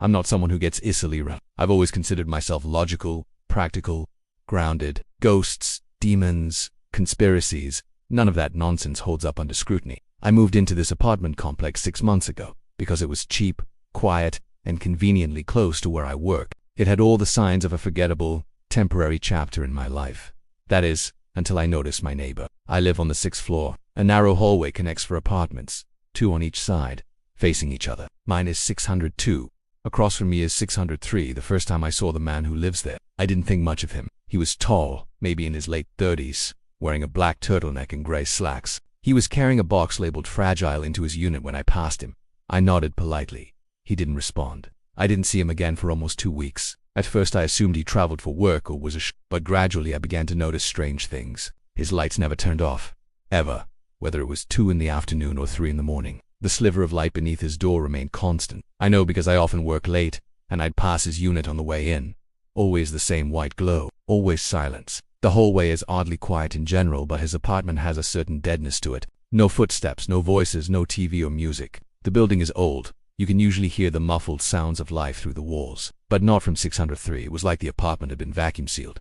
I'm not someone who gets easily rattled. I've always considered myself logical, practical, grounded. Ghosts, demons, conspiracies, none of that nonsense holds up under scrutiny. I moved into this apartment complex 6 months ago because it was cheap, quiet, and conveniently close to where I work. It had all the signs of a forgettable, temporary chapter in my life. That is, until I noticed my neighbor. I live on the 6th floor. A narrow hallway connects for apartments, 2 on each side, facing each other. Mine is 602. Across from me is 603. The first time I saw the man who lives there, I didn't think much of him. He was tall, maybe in his late 30s, wearing a black turtleneck and gray slacks. He was carrying a box labeled fragile into his unit when I passed him. I nodded politely. He didn't respond. I didn't see him again for almost 2 weeks. At first I assumed he traveled for work or was but gradually I began to notice strange things. His lights never turned off. Ever. Whether it was 2 in the afternoon or 3 in the morning. The sliver of light beneath his door remained constant. I know because I often work late, and I'd pass his unit on the way in. Always the same white glow. Always silence. The hallway is oddly quiet in general, but his apartment has a certain deadness to it. No footsteps, no voices, no TV or music. The building is old. You can usually hear the muffled sounds of life through the walls. But not from 603. It was like the apartment had been vacuum sealed.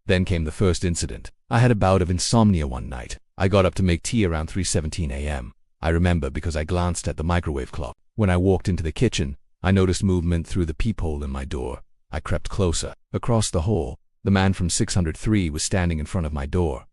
Then came the first incident. I had a bout of insomnia one night. I got up to make tea around 3:17 a.m. I remember because I glanced at the microwave clock. When I walked into the kitchen, I noticed movement through the peephole in my door. I crept closer. Across the hall, the man from 603 was standing in front of my door.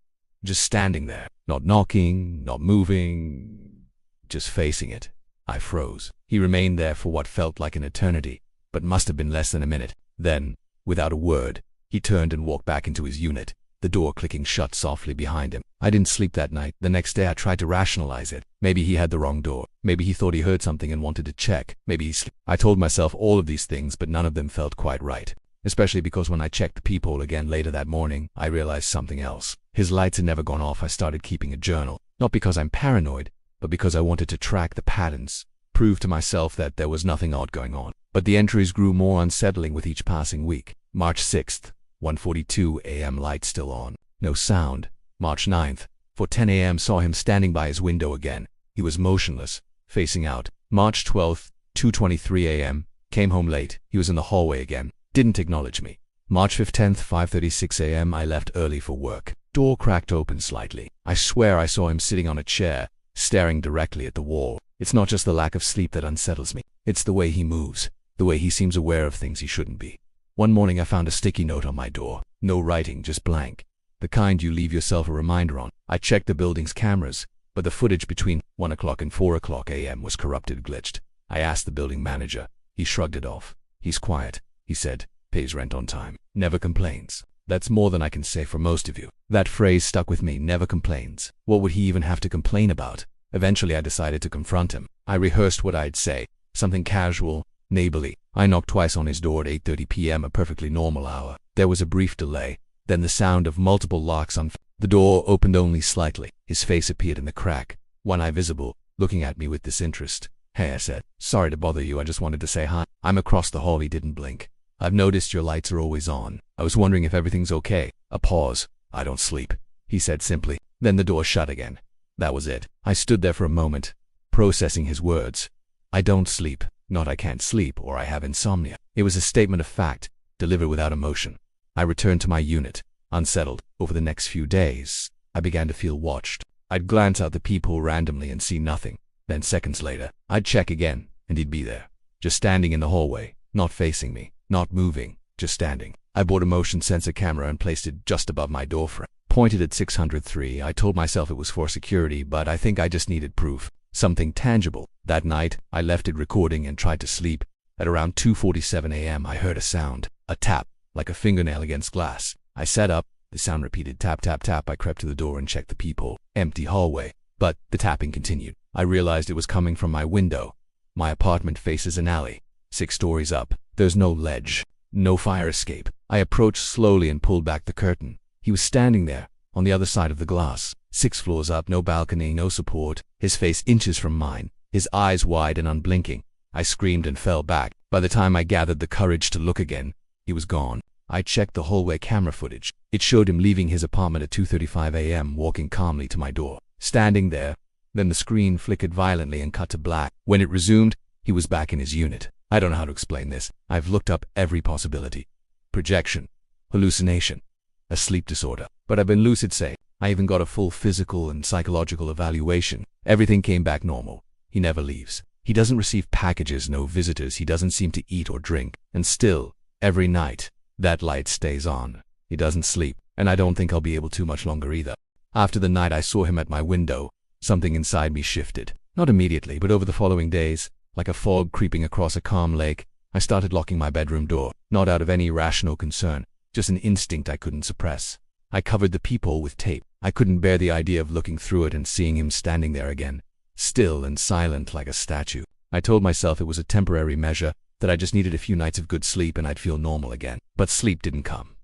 Just standing there. Not knocking, not moving, just facing it. I froze. He remained there for what felt like an eternity, but must have been less than a minute. Then, without a word, he turned and walked back into his unit, the door clicking shut softly behind him. I didn't sleep that night. The next day I tried to rationalize it. Maybe he had the wrong door. Maybe he thought he heard something and wanted to check. Maybe he slept. I told myself all of these things, but none of them felt quite right. Especially because when I checked the peephole again later that morning, I realized something else. His lights had never gone off. I started keeping a journal. Not because I'm paranoid, but because I wanted to track the patterns, prove to myself that there was nothing odd going on. But the entries grew more unsettling with each passing week. March 6th, 1:42 a.m. light still on. No sound. March 9th, 4:10 a.m. saw him standing by his window again. He was motionless, facing out. March 12th, 2:23 a.m. Came home late. He was in the hallway again. Didn't acknowledge me. March 15th, 5:36 a.m. I left early for work. Door cracked open slightly. I swear I saw him sitting on a chair, staring directly at the wall. It's not just the lack of sleep that unsettles me. It's the way he moves. The way he seems aware of things he shouldn't be. One morning I found a sticky note on my door. No writing, just blank. The kind you leave yourself a reminder on. I checked the building's cameras, but the footage between 1 o'clock and 4 o'clock a.m. was corrupted, glitched. I asked the building manager. He shrugged it off. He's quiet, he said. Pays rent on time. Never complains. That's more than I can say for most of you. That phrase stuck with me, never complains. What would he even have to complain about? Eventually I decided to confront him. I rehearsed what I'd say. Something casual, neighborly. I knocked twice on his door at 8:30 p.m., a perfectly normal hour. There was a brief delay. Then the sound of multiple locks on. The door opened only slightly. His face appeared in the crack, one eye visible, looking at me with disinterest. Hey, I said. Sorry to bother you, I just wanted to say hi. I'm across the hall. He didn't blink. I've noticed your lights are always on. I was wondering if everything's okay. A pause. I don't sleep, he said simply. Then the door shut again. That was it. I stood there for a moment, processing his words. I don't sleep. Not I can't sleep or I have insomnia. It was a statement of fact, delivered without emotion. I returned to my unit, unsettled. Over the next few days, I began to feel watched. I'd glance out the peephole randomly and see nothing. Then seconds later, I'd check again, and he'd be there. Just standing in the hallway, not facing me, not moving, just standing. I bought a motion sensor camera and placed it just above my doorframe. Pointed at 603, I told myself it was for security, but I think I just needed proof. Something tangible. That night, I left it recording and tried to sleep. At around 2:47 a.m. I heard a sound. A tap, like a fingernail against glass. I sat up. The sound repeated. Tap, tap, tap. I crept to the door and checked the peephole. Empty hallway. But the tapping continued. I realized it was coming from my window. My apartment faces an alley. 6 stories up. There's no ledge. No fire escape. I approached slowly and pulled back the curtain. He was standing there, on the other side of the glass. 6 floors up, no balcony, no support. His face inches from mine. His eyes wide and unblinking. I screamed and fell back. By the time I gathered the courage to look again, he was gone. I checked the hallway camera footage. It showed him leaving his apartment at 2:35 a.m., walking calmly to my door. Standing there. Then the screen flickered violently and cut to black. When it resumed, he was back in his unit. I don't know how to explain this. I've looked up every possibility. Projection, hallucination, a sleep disorder. But I've been lucid say. I even got a full physical and psychological evaluation. Everything came back normal. He never leaves. He doesn't receive packages, no visitors. He doesn't seem to eat or drink. And still, every night, that light stays on. He doesn't sleep. And I don't think I'll be able to much longer either. After the night I saw him at my window, something inside me shifted. Not immediately, but over the following days, like a fog creeping across a calm lake, I started locking my bedroom door, not out of any rational concern, just an instinct I couldn't suppress. I covered the peephole with tape. I couldn't bear the idea of looking through it and seeing him standing there again, still and silent like a statue. I told myself it was a temporary measure, that I just needed a few nights of good sleep and I'd feel normal again. But sleep didn't come.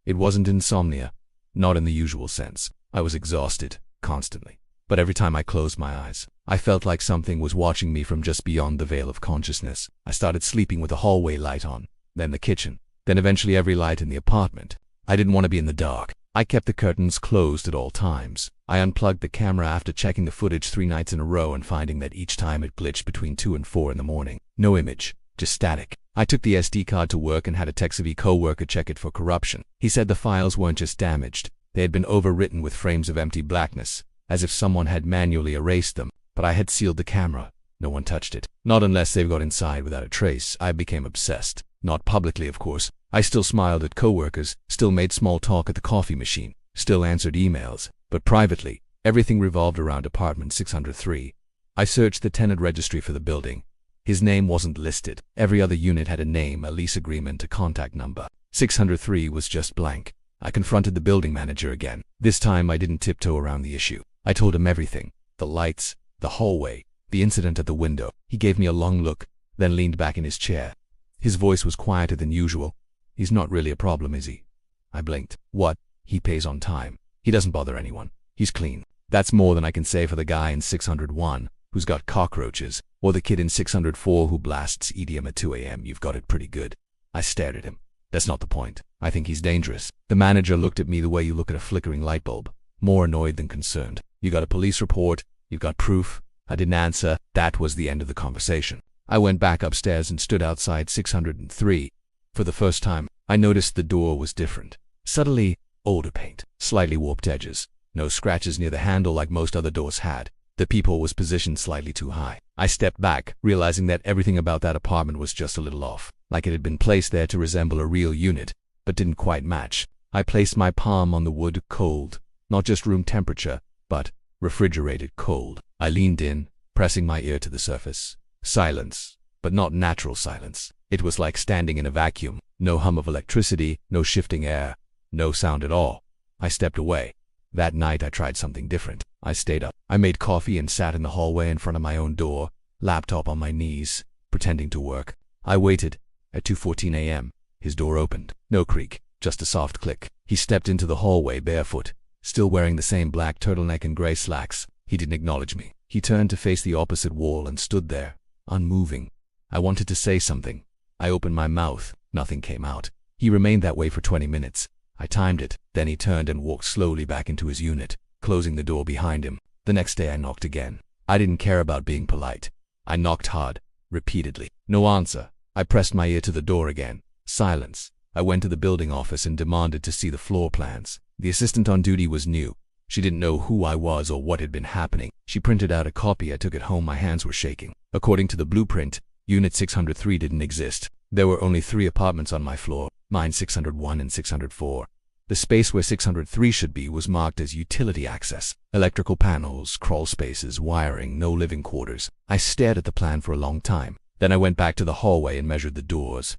It wasn't insomnia, not in the usual sense. I was exhausted, constantly. But every time I closed my eyes, I felt like something was watching me from just beyond the veil of consciousness. I started sleeping with the hallway light on, then the kitchen, then eventually every light in the apartment. I didn't want to be in the dark. I kept the curtains closed at all times. I unplugged the camera after checking the footage 3 nights in a row and finding that each time it glitched between 2 and 4 in the morning. No image, just static. I took the SD card to work and had a tech-savvy co-worker check it for corruption. He said the files weren't just damaged. They had been overwritten with frames of empty blackness, as if someone had manually erased them. But I had sealed the camera. No one touched it. Not unless they've got inside without a trace. I became obsessed. Not publicly, of course. I still smiled at coworkers, still made small talk at the coffee machine, still answered emails. But privately, everything revolved around apartment 603. I searched the tenant registry for the building. His name wasn't listed. Every other unit had a name, a lease agreement, a contact number. 603 was just blank. I confronted the building manager again. This time I didn't tiptoe around the issue. I told him everything. The lights, the hallway, the incident at the window. He gave me a long look, then leaned back in his chair. His voice was quieter than usual. He's not really a problem, is he? I blinked. What? He pays on time. He doesn't bother anyone. He's clean. That's more than I can say for the guy in 601 who's got cockroaches, or the kid in 604 who blasts EDM at 2 a.m. You've got it pretty good. I stared at him. That's not the point. I think he's dangerous. The manager looked at me the way you look at a flickering light bulb, more annoyed than concerned. You got a police report? You've got proof? I didn't answer. That was the end of the conversation. I went back upstairs and stood outside 603. For the first time, I noticed the door was different. Subtly older paint, slightly warped edges, no scratches near the handle like most other doors had. The peephole was positioned slightly too high. I stepped back, realizing that everything about that apartment was just a little off, like it had been placed there to resemble a real unit, but didn't quite match. I placed my palm on the wood, cold, not just room temperature, but refrigerated cold. I leaned in, pressing my ear to the surface. Silence, but not natural silence. It was like standing in a vacuum. No hum of electricity, no shifting air, no sound at all. I stepped away. That night I tried something different. I stayed up. I made coffee and sat in the hallway in front of my own door, laptop on my knees, pretending to work. I waited. At 2:14 a.m., his door opened. No creak, just a soft click. He stepped into the hallway barefoot, still wearing the same black turtleneck and gray slacks. He didn't acknowledge me. He turned to face the opposite wall and stood there, unmoving. I wanted to say something. I opened my mouth. Nothing came out. He remained that way for 20 minutes. I timed it. Then he turned and walked slowly back into his unit, closing the door behind him. The next day I knocked again. I didn't care about being polite. I knocked hard, repeatedly. No answer. I pressed my ear to the door again. Silence. I went to the building office and demanded to see the floor plans. The assistant on duty was new. She didn't know who I was or what had been happening. She printed out a copy. I took it home. My hands were shaking. According to the blueprint, Unit 603 didn't exist. There were only 3 apartments on my floor, mine 601 and 604. The space where 603 should be was marked as utility access. Electrical panels, crawl spaces, wiring, no living quarters. I stared at the plan for a long time. Then I went back to the hallway and measured the doors.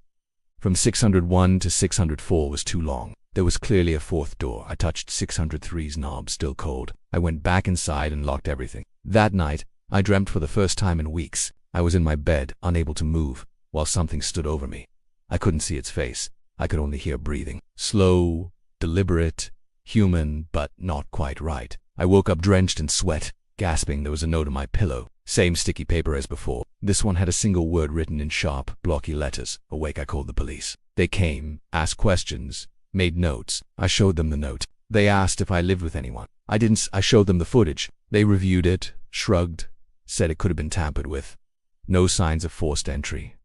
From 601 to 604 was too long. There was clearly a 4th door. I touched 603's knob, still cold. I went back inside and locked everything. That night, I dreamt for the first time in weeks. I was in my bed, unable to move, while something stood over me. I couldn't see its face. I could only hear breathing. Slow, deliberate, human, but not quite right. I woke up drenched in sweat, gasping. There was a note on my pillow. Same sticky paper as before. This one had a single word written in sharp, blocky letters. Awake, I called the police. They came, asked questions, made notes. I showed them the note. They asked if I lived with anyone. I didn't. I showed them the footage. They reviewed it, shrugged, said it could have been tampered with. No signs of forced entry.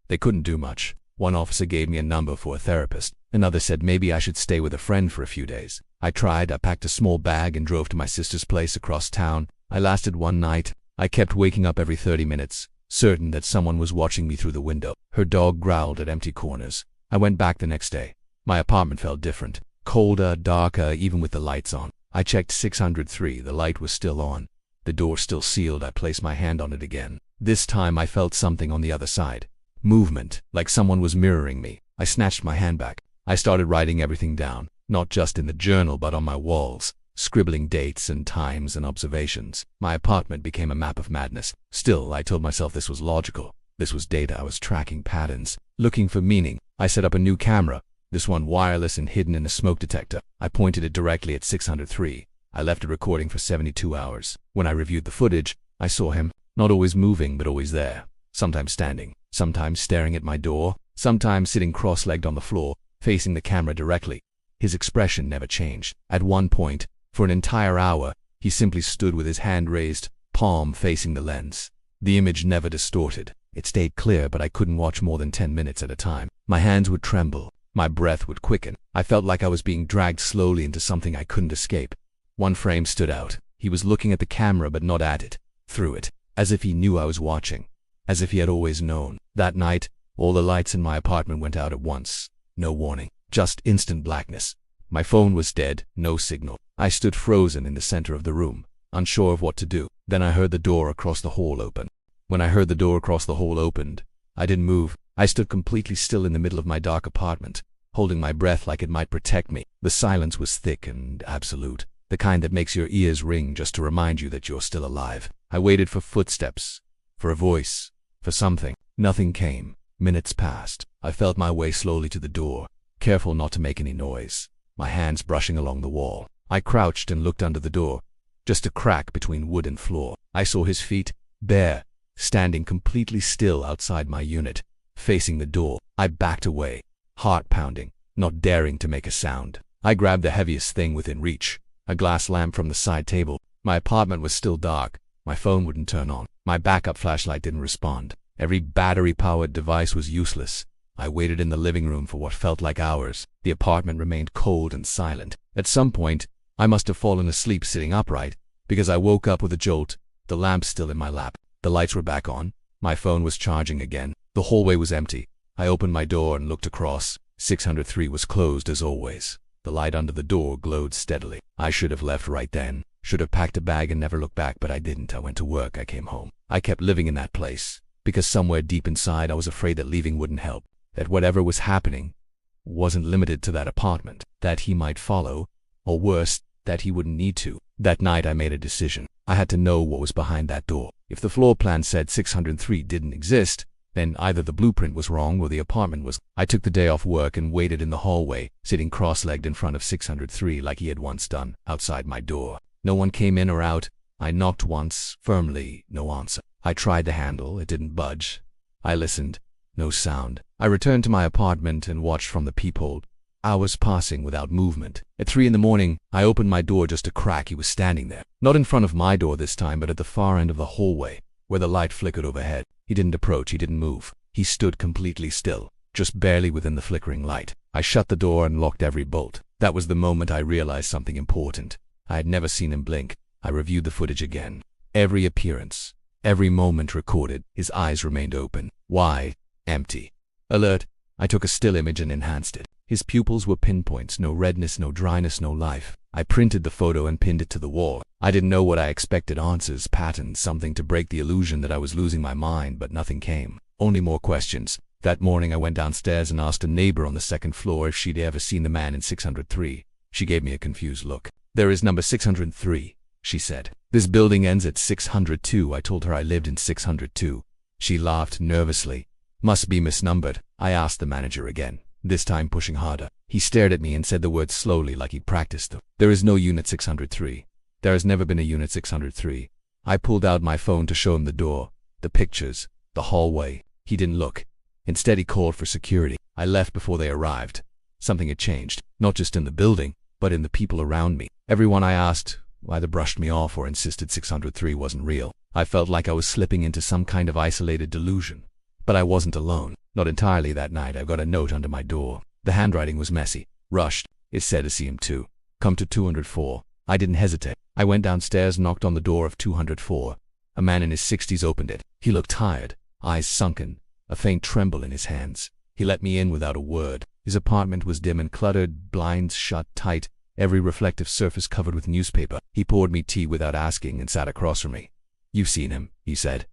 They couldn't do much. One officer gave me a number for a therapist. Another said maybe I should stay with a friend for a few days. I tried. I packed a small bag and drove to my sister's place across town. I lasted one night. I kept waking up every 30 minutes, certain that someone was watching me through the window. Her dog growled at empty corners. I went back the next day. My apartment felt different. Colder, darker, even with the lights on. I checked 603. The light was still on. The door still sealed. I placed my hand on it again. This time I felt something on the other side. Movement, like someone was mirroring me. I snatched my hand back. I started writing everything down, not just in the journal but on my walls, scribbling dates and times and observations. My apartment became a map of madness. Still, I told myself this was logical. This was data. I was tracking patterns, looking for meaning. I set up a new camera, this one wireless and hidden in a smoke detector. I pointed it directly at 603. I left it recording for 72 hours. When I reviewed the footage, I saw him, not always moving but always there. Sometimes standing, sometimes staring at my door, sometimes sitting cross-legged on the floor, facing the camera directly. His expression never changed. At one point, for an entire hour, he simply stood with his hand raised, palm facing the lens. The image never distorted. It stayed clear, but I couldn't watch more than 10 minutes at a time. My hands would tremble. My breath would quicken. I felt like I was being dragged slowly into something I couldn't escape. One frame stood out. He was looking at the camera but not at it, through it, as if he knew I was watching. As if he had always known. That night, all the lights in my apartment went out at once. No warning, just instant blackness. My phone was dead, no signal. I stood frozen in the center of the room, unsure of what to do. Then I heard the door across the hall open. When I heard the door across the hall opened, I didn't move. I stood completely still in the middle of my dark apartment, holding my breath like it might protect me. The silence was thick and absolute, the kind that makes your ears ring just to remind you that you're still alive. I waited for footsteps, for a voice, for something. Nothing came. Minutes passed. I felt my way slowly to the door, careful not to make any noise, my hands brushing along the wall. I crouched and looked under the door, just a crack between wood and floor. I saw his feet, bare, standing completely still outside my unit, facing the door. I backed away, heart pounding, not daring to make a sound. I grabbed the heaviest thing within reach, a glass lamp from the side table. My apartment was still dark. My phone wouldn't turn on. My backup flashlight didn't respond. Every battery-powered device was useless. I waited in the living room for what felt like hours. The apartment remained cold and silent. At some point, I must have fallen asleep sitting upright, because I woke up with a jolt, the lamp still in my lap. The lights were back on. My phone was charging again. The hallway was empty. I opened my door and looked across. 603 was closed as always. The light under the door glowed steadily. I should have left right then. Should have packed a bag and never looked back, but I didn't. I went to work. I came home. I kept living in that place, because somewhere deep inside I was afraid that leaving wouldn't help, that whatever was happening wasn't limited to that apartment, that he might follow, or worse, that he wouldn't need to. That night I made a decision. I had to know what was behind that door. If the floor plan said 603 didn't exist, then either the blueprint was wrong or the apartment was. I took the day off work and waited in the hallway, sitting cross-legged in front of 603 like he had once done, outside my door. No one came in or out. I knocked once, firmly, no answer. I tried the handle, it didn't budge. I listened, no sound. I returned to my apartment and watched from the peephole. Hours passing without movement. At 3 in the morning, I opened my door just a crack. He was standing there. Not in front of my door this time, but at the far end of the hallway, where the light flickered overhead. He didn't approach, he didn't move. He stood completely still, just barely within the flickering light. I shut the door and locked every bolt. That was the moment I realized something important. I had never seen him blink. I reviewed the footage again. Every appearance, every moment recorded. His eyes remained open, wide, empty. Alert. I took a still image and enhanced it. His pupils were pinpoints, no redness, no dryness, no life. I printed the photo and pinned it to the wall. I didn't know what I expected, answers, patterns, something to break the illusion that I was losing my mind, but nothing came. Only more questions. That morning I went downstairs and asked a neighbor on the second floor if she'd ever seen the man in 603. She gave me a confused look. There is number 603, she said. This building ends at 602. I told her I lived in 602. She laughed nervously. Must be misnumbered. I asked the manager again, this time pushing harder. He stared at me and said the words slowly like he'd practiced them. There is no unit 603. There has never been a unit 603. I pulled out my phone to show him the door, the pictures, the hallway. He didn't look. Instead he called for security. I left before they arrived. Something had changed, not just in the building, but in the people around me. Everyone I asked either brushed me off or insisted 603 wasn't real. I felt like I was slipping into some kind of isolated delusion. But I wasn't alone. Not entirely that night. I got a note under my door. The handwriting was messy, rushed. It said to see him too. Come to 204. I didn't hesitate. I went downstairs, knocked on the door of 204. A man in his 60s opened it. He looked tired, eyes sunken, a faint tremble in his hands. He let me in without a word. His apartment was dim and cluttered, blinds shut tight, every reflective surface covered with newspaper. He poured me tea without asking and sat across from me. You've seen him, he said.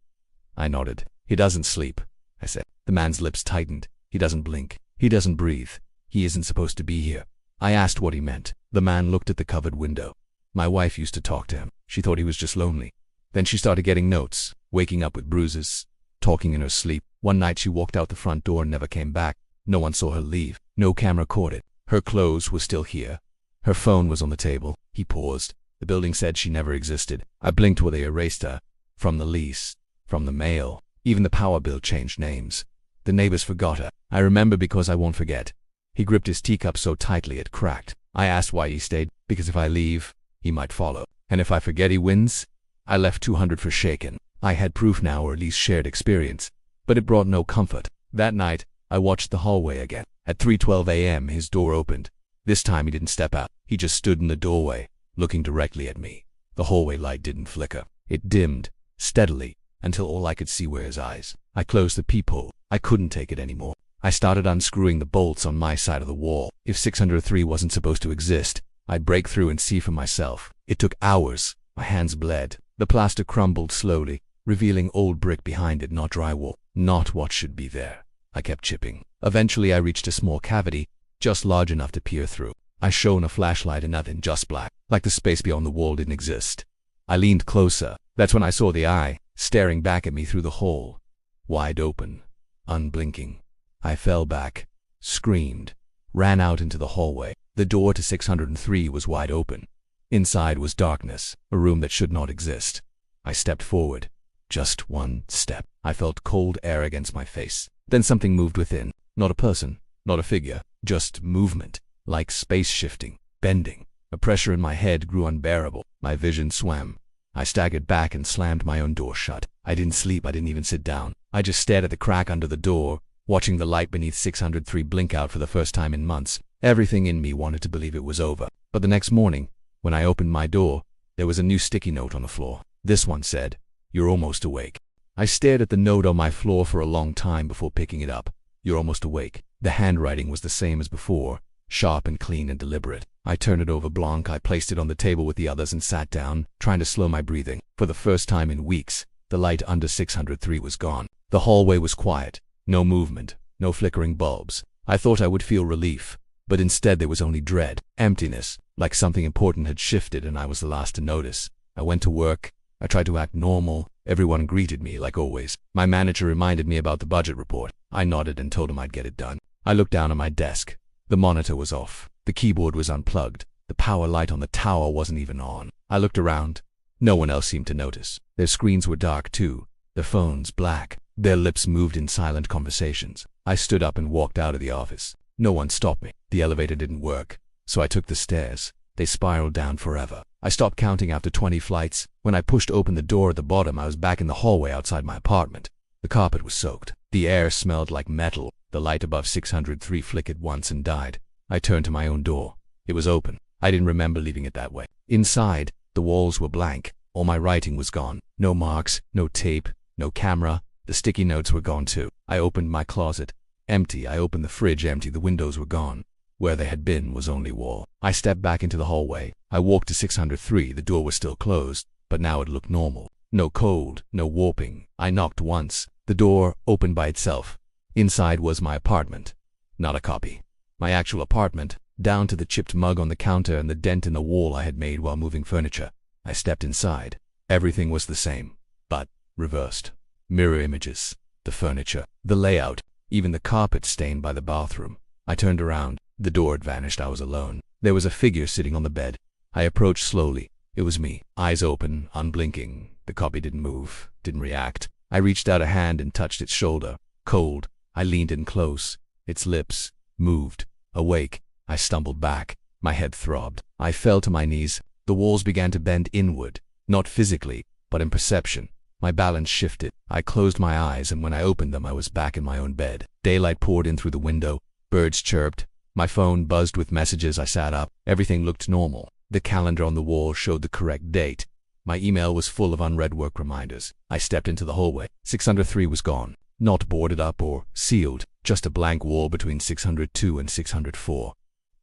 I nodded. He doesn't sleep, I said. The man's lips tightened. He doesn't blink. He doesn't breathe. He isn't supposed to be here. I asked what he meant. The man looked at the covered window. My wife used to talk to him. She thought he was just lonely. Then she started getting notes, waking up with bruises, talking in her sleep. One night she walked out the front door and never came back. No one saw her leave. No camera caught it. Her clothes were still here. Her phone was on the table. He paused. The building said she never existed. I blinked where they erased her. From the lease. From the mail. Even the power bill changed names. The neighbors forgot her. I remember because I won't forget. He gripped his teacup so tightly it cracked. I asked why he stayed. Because if I leave, he might follow. And if I forget he wins? I left 200 for shaken. I had proof now, or at least shared experience. But it brought no comfort. That night, I watched the hallway again. At 3:12 a.m., his door opened. This time he didn't step out. He just stood in the doorway, looking directly at me. The hallway light didn't flicker. It dimmed, steadily, until all I could see were his eyes. I closed the peephole. I couldn't take it anymore. I started unscrewing the bolts on my side of the wall. If 603 wasn't supposed to exist, I'd break through and see for myself. It took hours. My hands bled. The plaster crumbled slowly, revealing old brick behind it, not drywall. Not what should be there. I kept chipping. Eventually I reached a small cavity, just large enough to peer through. I shone a flashlight and nothing, just black, like the space beyond the wall didn't exist. I leaned closer. That's when I saw the eye, staring back at me through the hole. Wide open, unblinking. I fell back, screamed, ran out into the hallway. The door to 603 was wide open. Inside was darkness, a room that should not exist. I stepped forward. Just one step. I felt cold air against my face. Then something moved within. Not a person, not a figure, just movement, like space shifting, bending. The pressure in my head grew unbearable. My vision swam. I staggered back and slammed my own door shut. I didn't sleep. I didn't even sit down. I just stared at the crack under the door, watching the light beneath 603 blink out for the first time in months. Everything in me wanted to believe it was over. But the next morning, when I opened my door, there was a new sticky note on the floor. This one said, "You're almost awake." I stared at the note on my floor for a long time before picking it up. You're almost awake. The handwriting was the same as before, sharp and clean and deliberate. I turned it over blank. I placed it on the table with the others and sat down, trying to slow my breathing. For the first time in weeks, the light under 603 was gone. The hallway was quiet. No movement, no flickering bulbs. I thought I would feel relief, but instead there was only dread, emptiness, like something important had shifted and I was the last to notice. I went to work. I tried to act normal. Everyone greeted me like always. My manager reminded me about the budget report. I nodded and told him I'd get it done. I looked down at my desk. The monitor was off. The keyboard was unplugged. The power light on the tower wasn't even on. I looked around. No one else seemed to notice. Their screens were dark too. Their phones black. Their lips moved in silent conversations. I stood up and walked out of the office. No one stopped me. The elevator didn't work, so I took the stairs. They spiraled down forever. I stopped counting after 20 flights. When I pushed open the door at the bottom, I was back in the hallway outside my apartment. The carpet was soaked. The air smelled like metal. The light above 603 flickered once and died. I turned to my own door. It was open. I didn't remember leaving it that way. Inside, the walls were blank. All my writing was gone. No marks, no tape, no camera. The sticky notes were gone too. I opened my closet. Empty. I opened the fridge. Empty. The windows were gone. Where they had been was only wall. I stepped back into the hallway. I walked to 603. The door was still closed, but now it looked normal. No cold, no warping. I knocked once. The door opened by itself. Inside was my apartment. Not a copy. My actual apartment, down to the chipped mug on the counter and the dent in the wall I had made while moving furniture. I stepped inside. Everything was the same, but reversed. Mirror images, the furniture, the layout, even the carpet stained by the bathroom. I turned around. The door had vanished. I was alone. There was a figure sitting on the bed. I approached slowly. It was me, eyes open, unblinking. The copy didn't move, didn't react. I reached out a hand and touched its shoulder. Cold. I leaned in close. Its lips moved. Awake. I stumbled back. My head throbbed. I fell to my knees. The walls began to bend inward, not physically, but in perception. My balance shifted. I closed my eyes, and when I opened them, I was back in my own bed. Daylight poured in through the window. Birds chirped. My phone buzzed with messages. I sat up. Everything looked normal. The calendar on the wall showed the correct date. My email was full of unread work reminders. I stepped into the hallway. 603 was gone. Not boarded up or sealed. Just a blank wall between 602 and 604.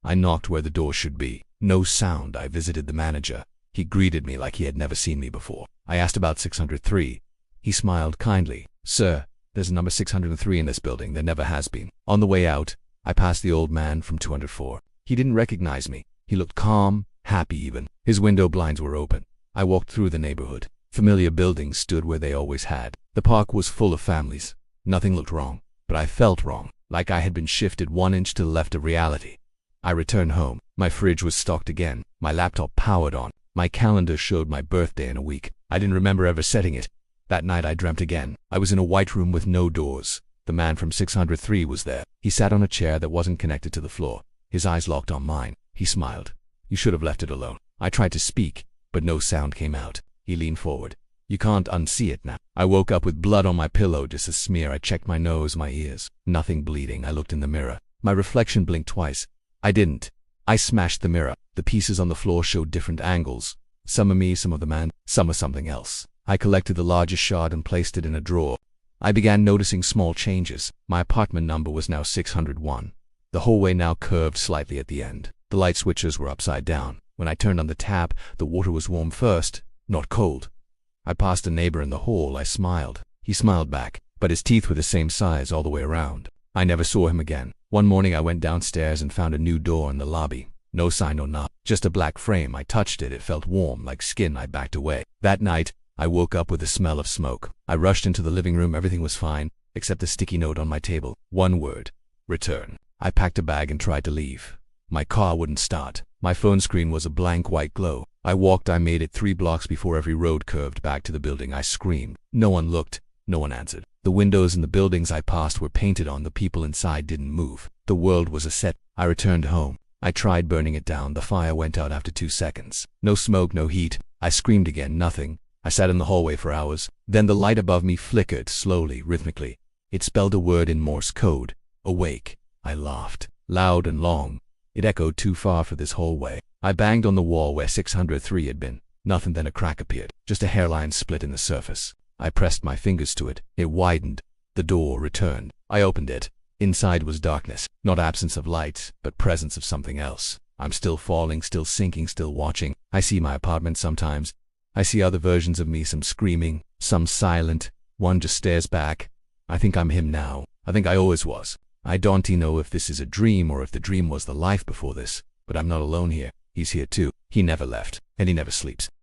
I knocked where the door should be. No sound. I visited the manager. He greeted me like he had never seen me before. I asked about 603. He smiled kindly. "Sir, there's a number 603 in this building. There never has been." On the way out, I passed the old man from 204. He didn't recognize me. He looked calm, happy even. His window blinds were open. I walked through the neighborhood. Familiar buildings stood where they always had. The park was full of families. Nothing looked wrong, but I felt wrong, like I had been shifted 1 inch to the left of reality. I returned home. My fridge was stocked again. My laptop powered on. My calendar showed my birthday in a week. I didn't remember ever setting it. That night I dreamt again. I was in a white room with no doors. The man from 603 was there. He sat on a chair that wasn't connected to the floor. His eyes locked on mine. He smiled. "You should have left it alone." I tried to speak, but no sound came out. He leaned forward. "You can't unsee it now." I woke up with blood on my pillow, just a smear. I checked my nose, my ears. Nothing bleeding. I looked in the mirror. My reflection blinked twice. I didn't. I smashed the mirror. The pieces on the floor showed different angles. Some of me, some of the man, some of something else. I collected the largest shard and placed it in a drawer. I began noticing small changes. My apartment number was now 601. The hallway now curved slightly at the end. The light switches were upside down. When I turned on the tap, the water was warm first, not cold. I passed a neighbor in the hall. I smiled. He smiled back, but his teeth were the same size all the way around. I never saw him again. One morning I went downstairs and found a new door in the lobby. No sign, no knob, just a black frame. I touched it. It felt warm, like skin. I backed away. That night, I woke up with the smell of smoke. I rushed into the living room. Everything was fine, except a sticky note on my table. One word: return. I packed a bag and tried to leave. My car wouldn't start. My phone screen was a blank white glow. I walked. I made it 3 blocks before every road curved back to the building. I screamed. No one looked. No one answered. The windows in the buildings I passed were painted on. The people inside didn't move. The world was a set. I returned home. I tried burning it down. The fire went out after 2 seconds. No smoke, no heat. I screamed again. Nothing. I sat in the hallway for hours. Then the light above me flickered slowly, rhythmically. It spelled a word in Morse code. Awake. I laughed. Loud and long. It echoed too far for this hallway. I banged on the wall where 603 had been. Nothing. Then a crack appeared. Just a hairline split in the surface. I pressed my fingers to it. It widened. The door returned. I opened it. Inside was darkness. Not absence of light, but presence of something else. I'm still falling, still sinking, still watching. I see my apartment sometimes. I see other versions of me, some screaming, some silent. One just stares back. I think I'm him now. I think I always was. I don't know if this is a dream or if the dream was the life before this. But I'm not alone here. He's here too. He never left, and he never sleeps.